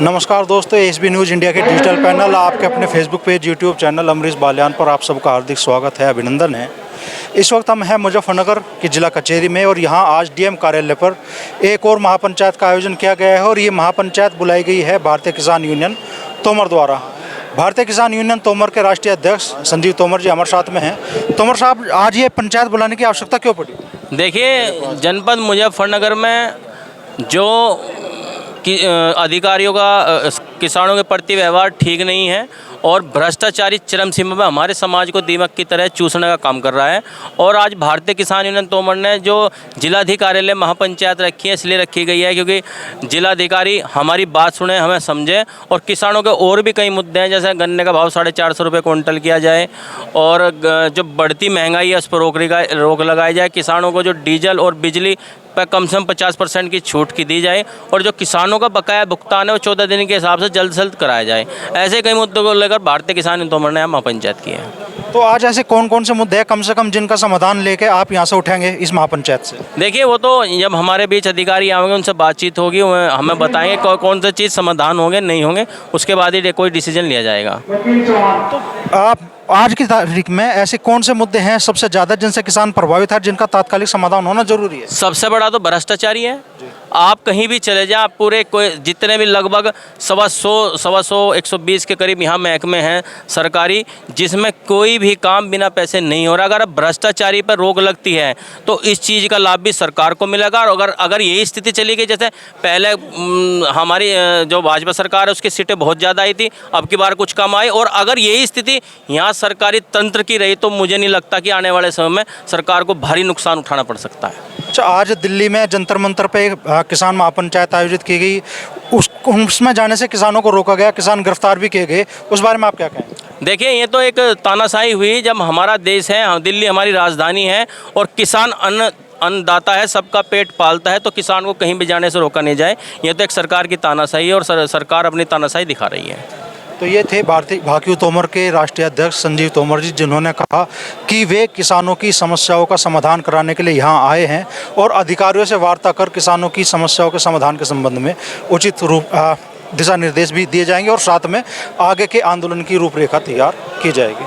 नमस्कार दोस्तों, SB news India के डिजिटल पैनल आपके अपने Facebook page, YouTube channel Amrish Baliyan पर आप सबका हार्दिक स्वागत है, अभिनंदन है। इस वक्त हम हैं मुजफ्फरनगर की जिला कचहरी में और यहाँ आज डीएम कार्यालय पर एक और महापंचायत का आयोजन किया गया है और ये महापंचायत बुलाई गई है भारतीय किसान यूनियन तोमर द्वारा। भारतीय किसान यूनियन तोमर के राष्ट्रीय अध्यक्ष संजीव तोमर जी हमारे साथ में हैं। तोमर साहब, आज ये पंचायत बुलाने की आवश्यकता क्यों पड़ी? देखिए, जनपद मुजफ्फरनगर में जो अधिकारियों का किसानों के प्रति व्यवहार ठीक नहीं है और भ्रष्टाचारी चरम सीमा पर हमारे समाज को दीमक की तरह चूसने का काम कर रहा है। और आज भारतीय किसान यूनियन तोमर ने जो जिलाधिकारी महापंचायत रखी है, इसलिए रखी गई है क्योंकि जिलाधिकारी हमारी बात सुने, हमें समझे और किसानों के और भी कई मुद्दे हैं, जैसे गन्ने का भाव 450 रुपये क्विंटल किया जाए और जो बढ़ती महंगाई है उस पर रोक लगाई जाए। किसानों को जो डीजल और बिजली पर कम से कम 50% की छूट की दी जाए और जो किसानों का बकाया भुगतान है वो 14 दिन के हिसाब से जल्द से जल्द कराया जाए। ऐसे कई मुद्दों को लेकर भारतीय किसान यूनियन तोमर ने महापंचायत की है। तो आज ऐसे कौन कौन से मुद्दे हैं कम से कम जिनका समाधान लेके आप यहाँ से उठेंगे इस महापंचायत से? देखिए, वो तो जब हमारे बीच अधिकारी आएंगे, उनसे बातचीत होगी, हमें बताएंगे कौन सी चीज़ समाधान होंगे नहीं होंगे, उसके बाद ही कोई डिसीजन लिया जाएगा। तो आप आज की तारीख में ऐसे कौन से मुद्दे हैं सबसे ज़्यादा जिनसे किसान प्रभावित है, जिनका तात्कालिक समाधान होना जरूरी है? सबसे बड़ा तो भ्रष्टाचारी है। आप कहीं भी चले जाएं, आप पूरे कोई जितने भी लगभग 125 120 के करीब यहाँ महकमे हैं सरकारी, जिसमें कोई भी काम बिना पैसे नहीं हो रहा। अगर भ्रष्टाचारी पर रोक लगती है तो इस चीज़ का लाभ भी सरकार को मिलेगा। और अगर यही स्थिति चली गई, जैसे पहले हमारी जो भाजपा सरकार है उसकी सीटें बहुत ज़्यादा आई थी, अब की बार कुछ कम आई, और अगर यही स्थिति यहाँ सरकारी तंत्र की रही तो मुझे नहीं लगता कि आने वाले समय में सरकार को भारी नुकसान उठाना पड़ सकता है। अच्छा, आज दिल्ली में जंतर मंतर पे किसान महापंचायत आयोजित की गई, उसमें जाने से किसानों को रोका गया, किसान गिरफ्तार भी किए गए, उस बारे में आप क्या कहें? देखिए, ये तो एक तानाशाही हुई। जब हमारा देश है, दिल्ली हमारी राजधानी है और किसान अन्नदाता है, सबका पेट पालता है, तो किसान को कहीं भी जाने से रोका नहीं जाए। ये तो एक सरकार की तानाशाही है और सरकार अपनी तानाशाही दिखा रही है। तो ये थे भाकियू तोमर के राष्ट्रीय अध्यक्ष संजीव तोमर जी, जिन्होंने कहा कि वे किसानों की समस्याओं का समाधान कराने के लिए यहाँ आए हैं और अधिकारियों से वार्ता कर किसानों की समस्याओं के समाधान के संबंध में उचित दिशा निर्देश भी दिए जाएंगे और साथ में आगे के आंदोलन की रूपरेखा तैयार की जाएगी।